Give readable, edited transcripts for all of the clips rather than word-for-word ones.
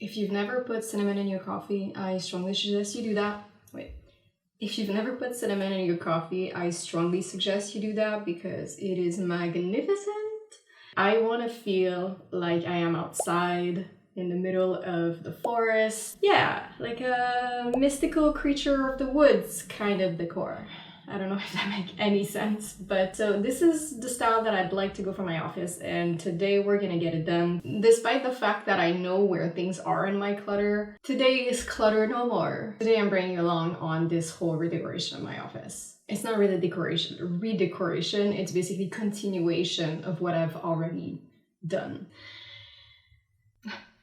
If you've never put cinnamon in your coffee, I strongly suggest you do that. Wait. If you've never put cinnamon in your coffee, I strongly suggest you do that because it is magnificent. I want to feel like I am outside in the middle of the forest. Yeah, like a mystical creature of the woods kind of decor. I don't know if that makes any sense, but so this is the style that I'd like to go for my office, and today we're gonna get it done. Despite the fact that I know where things are in my clutter, today is clutter no more. Today I'm bringing you along on this whole redecoration of my office. It's not really decoration, redecoration, it's basically continuation of what I've already done.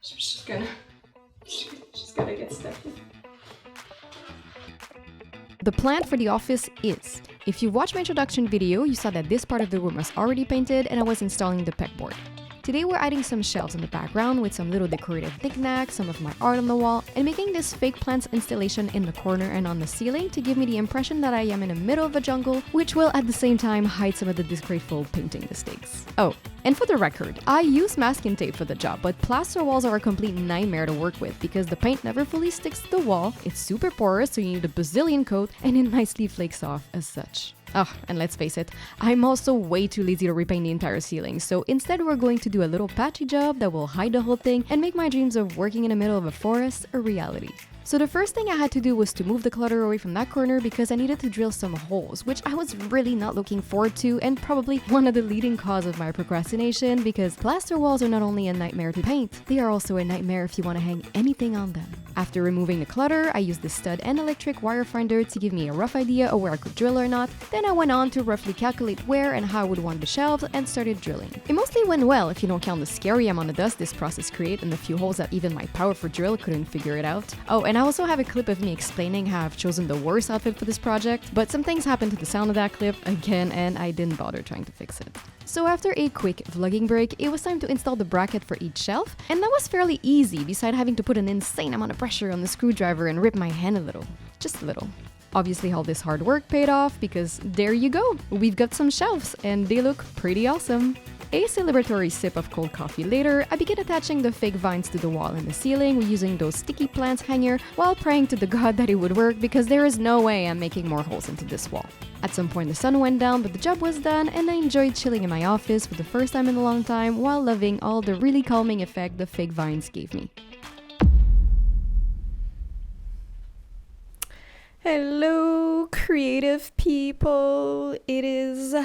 Just gonna get stuck in. The plan for the office is, if you watched my introduction video, you saw that this part of the room was already painted and I was installing the pegboard. Today we're adding some shelves in the background with some little decorative knickknacks, some of my art on the wall, and making this fake plants installation in the corner and on the ceiling to give me the impression that I am in the middle of a jungle, which will at the same time hide some of the disgraceful painting mistakes. Oh, and for the record, I use masking tape for the job, but plaster walls are a complete nightmare to work with because the paint never fully sticks to the wall, it's super porous so you need a bazillion coat, and it nicely flakes off as such. Oh, and let's face it, I'm also way too lazy to repaint the entire ceiling, so instead we're going to do a little patchy job that will hide the whole thing and make my dreams of working in the middle of a forest a reality. So the first thing I had to do was to move the clutter away from that corner because I needed to drill some holes, which I was really not looking forward to and probably one of the leading causes of my procrastination because plaster walls are not only a nightmare to paint, they are also a nightmare if you want to hang anything on them. After removing the clutter, I used the stud and electric wire finder to give me a rough idea of where I could drill or not. Then I went on to roughly calculate where and how I would want the shelves and started drilling. It mostly went well if you don't count the scary amount of dust this process created and the few holes that even my powerful drill couldn't figure it out. Oh, and I also have a clip of me explaining how I've chosen the worst outfit for this project, but some things happened to the sound of that clip again and I didn't bother trying to fix it. So after a quick vlogging break, it was time to install the bracket for each shelf, and that was fairly easy beside having to put an insane amount of pressure on the screwdriver and rip my hand a little. Just a little. Obviously all this hard work paid off because there you go, we've got some shelves and they look pretty awesome. A celebratory sip of cold coffee later, I began attaching the fake vines to the wall and the ceiling using those sticky plants hanger while praying to the god that it would work because there is no way I'm making more holes into this wall. At some point the sun went down but the job was done and I enjoyed chilling in my office for the first time in a long time while loving all the really calming effect the fake vines gave me. Hello creative people, it is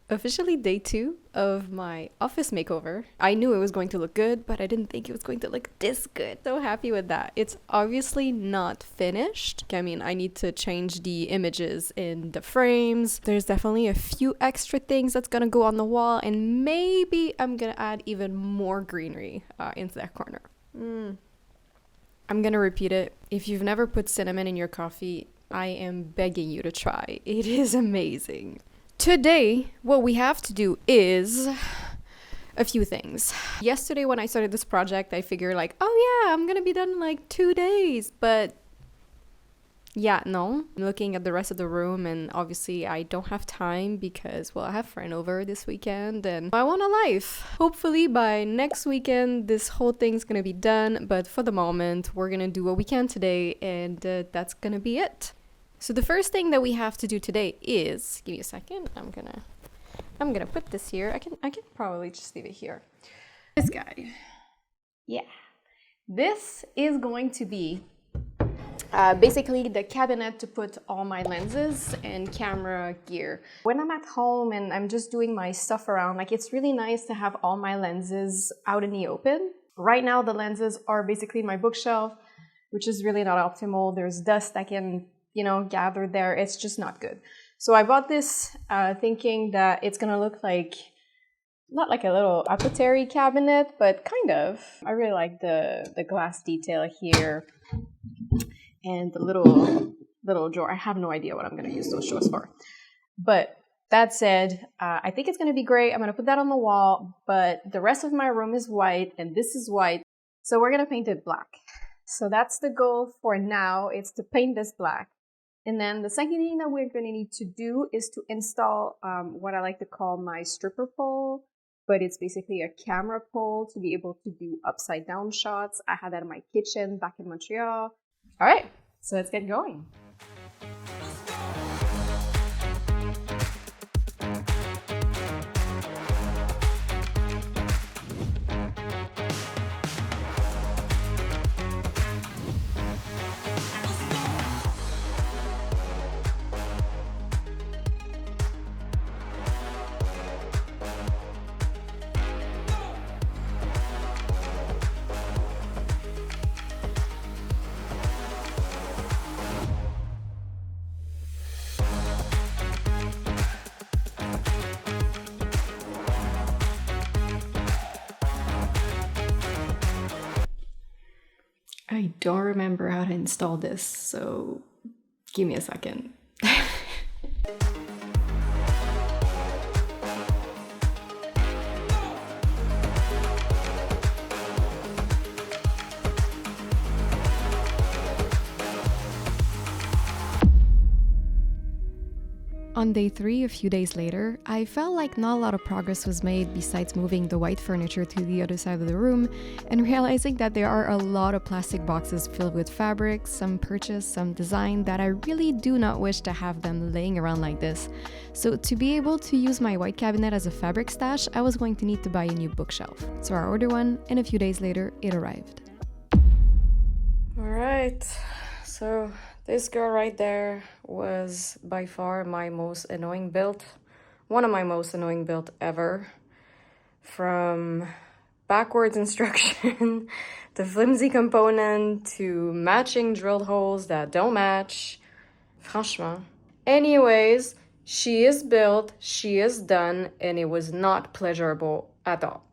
officially day 2 of my office makeover. I knew it was going to look good, but I didn't think it was going to look this good. So happy with that. It's obviously not finished. I mean, I need to change the images in the frames. There's definitely a few extra things that's gonna go on the wall, and maybe I'm gonna add even more greenery into that corner. I'm gonna repeat it. If you've never put cinnamon in your coffee, I am begging you to try. It is amazing. Today, what we have to do is a few things. Yesterday when I started this project, I figured like, oh yeah, I'm gonna be done in like 2 days, but yeah, no. I'm looking at the rest of the room and obviously I don't have time because, well, I have a friend over this weekend and I want a life. Hopefully by next weekend, this whole thing's gonna be done, but for the moment, we're gonna do what we can today and that's gonna be it. So the first thing that we have to do today is, give me a second, I'm gonna put this here. I can probably just leave it here. This guy. Yeah. This is going to be basically the cabinet to put all my lenses and camera gear. When I'm at home and I'm just doing my stuff around, like it's really nice to have all my lenses out in the open. Right now the lenses are basically in my bookshelf, which is really not optimal. There's dust that can gathered there. It's just not good. So I bought this thinking that it's gonna look like, not like a little apothecary cabinet, but kind of. I really like the glass detail here and the little drawer. I have no idea what I'm gonna use those drawers for. But that said, I think it's gonna be great. I'm gonna put that on the wall, but the rest of my room is white and this is white. So we're gonna paint it black. So that's the goal for now. It's to paint this black. And then the second thing that we're going to need to do is to install what I like to call my stripper pole, but it's basically a camera pole to be able to do upside down shots. I had that in my kitchen back in Montreal. All right, so let's get going. I don't remember how to install this, so give me a second. On day 3, a few days later, I felt like not a lot of progress was made besides moving the white furniture to the other side of the room and realizing that there are a lot of plastic boxes filled with fabrics, some purchased, some designed, that I really do not wish to have them laying around like this. So to be able to use my white cabinet as a fabric stash, I was going to need to buy a new bookshelf. So I ordered one, and a few days later, it arrived. Alright, so this girl right there was by far my most annoying build. One of my most annoying build ever. From backwards instruction to flimsy component to matching drill holes that don't match. Franchement. Anyways, she is built, she is done, and it was not pleasurable at all.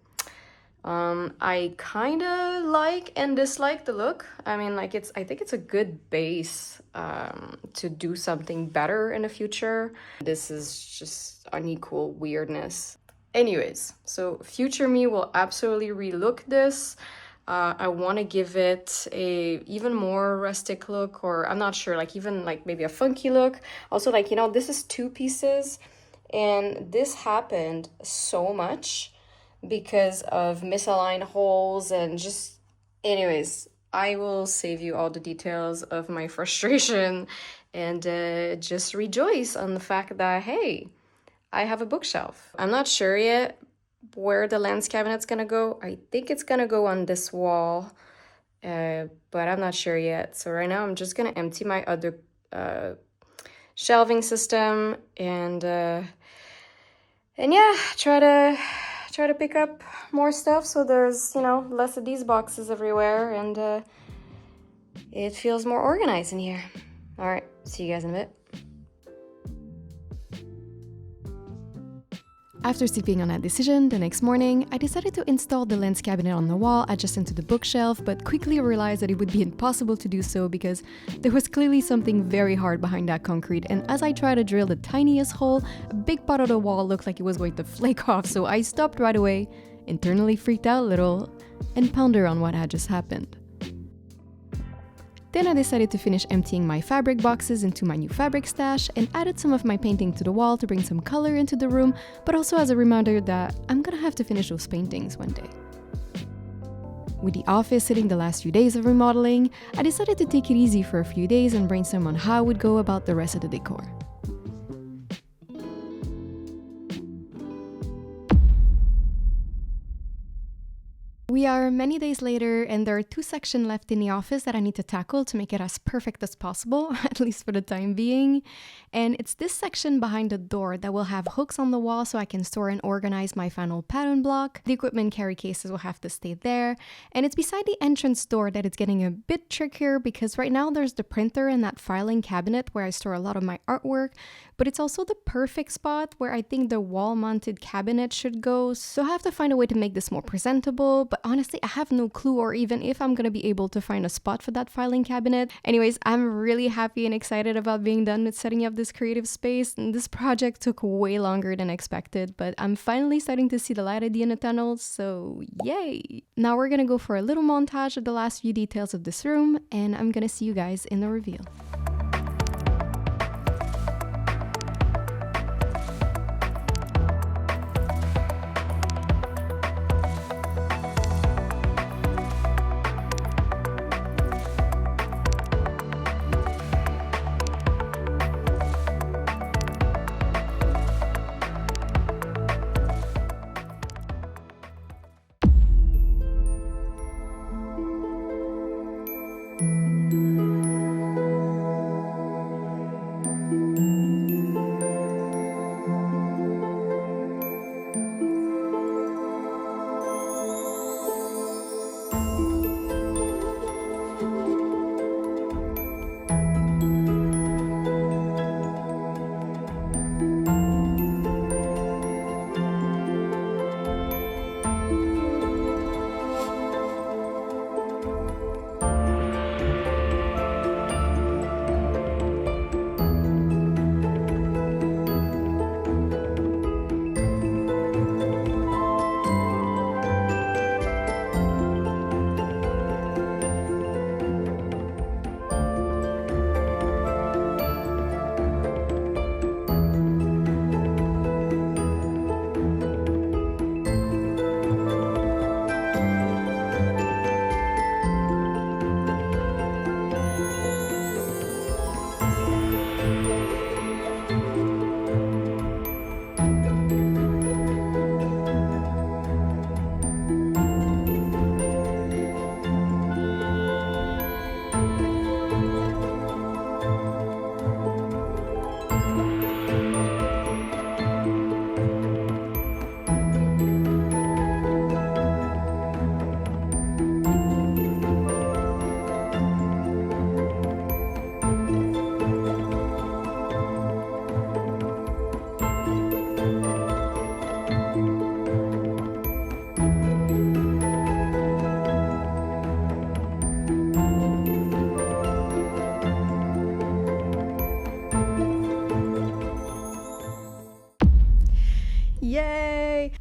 I kind of like and dislike the look. I mean, like, I think it's a good base to do something better in the future. This is just unequal weirdness. Anyways, so future me will absolutely relook this. I want to give it a even more rustic look, or I'm not sure, like even like maybe a funky look. Also, like, you know, this is 2 pieces, and this happened so much because of misaligned holes and just, anyways, I will save you all the details of my frustration and just rejoice on the fact that, hey, I have a bookshelf. I'm not sure yet where the lens cabinet's gonna go. I think it's gonna go on this wall, but I'm not sure yet. So right now I'm just gonna empty my other shelving system and yeah, try to pick up more stuff so there's, you know, less of these boxes everywhere, and it feels more organized in here. All right, see you guys in a bit. After sleeping on that decision, the next morning, I decided to install the lens cabinet on the wall adjacent to the bookshelf, but quickly realized that it would be impossible to do so because there was clearly something very hard behind that concrete, and as I tried to drill the tiniest hole, a big part of the wall looked like it was going to flake off, so I stopped right away, internally freaked out a little, and pondered on what had just happened. Then I decided to finish emptying my fabric boxes into my new fabric stash and added some of my painting to the wall to bring some color into the room, but also as a reminder that I'm gonna have to finish those paintings one day. With the office hitting the last few days of remodeling, I decided to take it easy for a few days and brainstorm on how I would go about the rest of the decor. We are many days later, and there are 2 sections left in the office that I need to tackle to make it as perfect as possible, at least for the time being. And it's this section behind the door that will have hooks on the wall so I can store and organize my final pattern block. The equipment carry cases will have to stay there. And it's beside the entrance door that it's getting a bit trickier because right now there's the printer and that filing cabinet where I store a lot of my artwork, but it's also the perfect spot where I think the wall-mounted cabinet should go. So I have to find a way to make this more presentable, but honestly, I have no clue or even if I'm gonna be able to find a spot for that filing cabinet. Anyways, I'm really happy and excited about being done with setting up this creative space. And this project took way longer than expected, but I'm finally starting to see the light at the end of the tunnel, so yay! Now we're gonna go for a little montage of the last few details of this room, and I'm gonna see you guys in the reveal.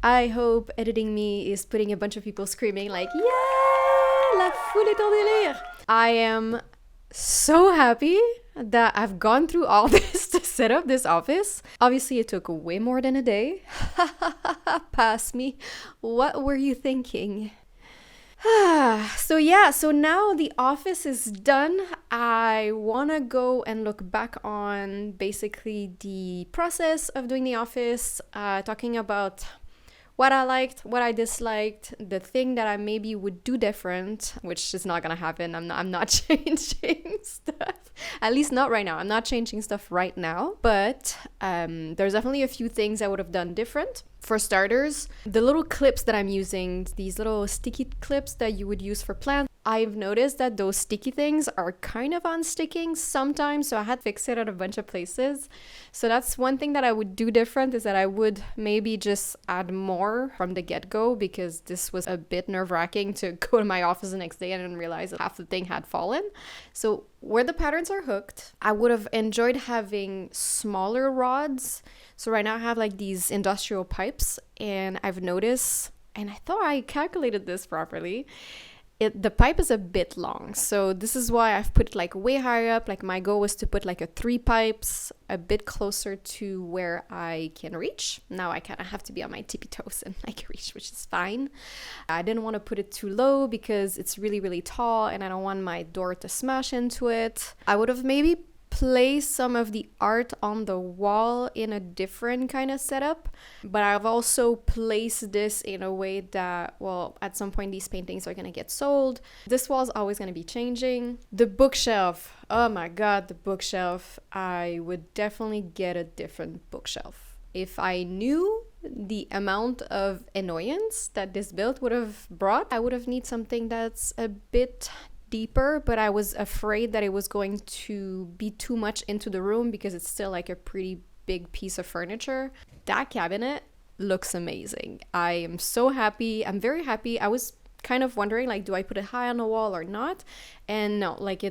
I hope editing me is putting a bunch of people screaming like, yeah, la foule est en délire. I am so happy that I've gone through all this to set up this office. Obviously, it took way more than a day. Pass me. What were you thinking? So now the office is done. I want to go and look back on basically the process of doing the office, talking about what I liked, what I disliked, the thing that I maybe would do different, which is not gonna happen. I'm not changing stuff. At least not right now. I'm not changing stuff right now. But there's definitely a few things I would have done different. For starters, the little clips that I'm using, these little sticky clips that you would use for plants, I've noticed that those sticky things are kind of unsticking sometimes, so I had to fix it at a bunch of places. So that's one thing that I would do different, is that I would maybe just add more from the get-go, because this was a bit nerve-wracking to go to my office the next day and then realize that half the thing had fallen. So where the patterns are hooked, I would have enjoyed having smaller rods. So right now I have like these industrial pipes, and I've noticed, and I thought I calculated this properly, the pipe is a bit long. So this is why I've put it like way higher up. Like my goal was to put like 3 pipes a bit closer to where I can reach. Now I kind of have to be on my tippy toes and I can reach, which is fine. I didn't want to put it too low because it's really, really tall and I don't want my door to smash into it. I would have maybe place some of the art on the wall in a different kind of setup, but I've also placed this in a way that, well, at some point these paintings are gonna get sold. This wall's always gonna be changing. The bookshelf, oh my god, the bookshelf, I would definitely get a different bookshelf. If I knew the amount of annoyance that this build would have brought, I would have need something that's a bit deeper, but I was afraid that it was going to be too much into the room because it's still like a pretty big piece of furniture. That cabinet looks amazing. I am so happy. I'm very happy. I was kind of wondering, like, do I put it high on the wall or not? And no, like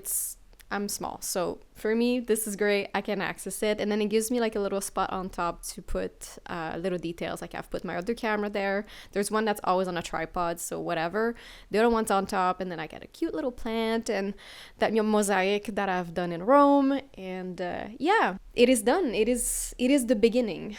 I'm small. So for me, this is great. I can access it. And then it gives me like a little spot on top to put little details. Like I've put my other camera there. There's one that's always on a tripod, so whatever. The other one's on top. And then I got a cute little plant and that mosaic that I've done in Rome. And yeah, it is done. It is the beginning.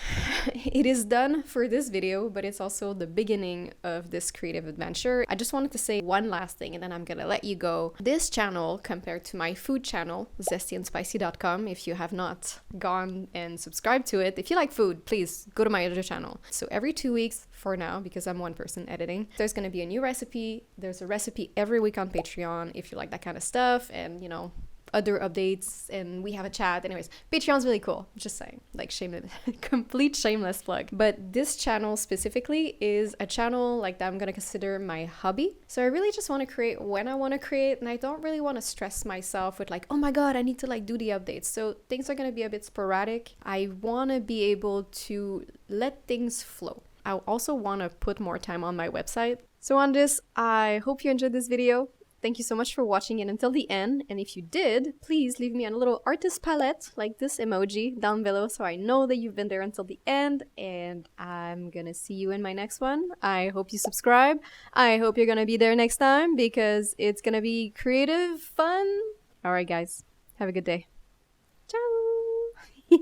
It is done for this video, but it's also the beginning of this creative adventure. I just wanted to say one last thing and then I'm gonna let you go. This channel, compared to my food channel, zestyandspicy.com, if you have not gone and subscribed to it, if you like food, please go to my other channel. So every 2 weeks for now, because I'm one person editing, there's going to be a new recipe. There's a recipe every week on Patreon if you like that kind of stuff, and you know, other updates, and we have a chat. Anyways, Patreon's really cool, just saying, like shameless, complete shameless plug. But this channel specifically is a channel like that I'm gonna consider my hobby. So I really just want to create when I want to create, and I don't really want to stress myself with like, oh my god, I need to like do the updates. So things are gonna be a bit sporadic. I want to be able to let things flow. I also want to put more time on my website. So on this, I hope you enjoyed this video. Thank you so much for watching it until the end, and if you did, please leave me a little artist palette like this emoji down below so I know that you've been there until the end, and I'm gonna see you in my next one. I hope you subscribe. I hope you're gonna be there next time because it's gonna be creative, fun. Alright guys, have a good day. Ciao!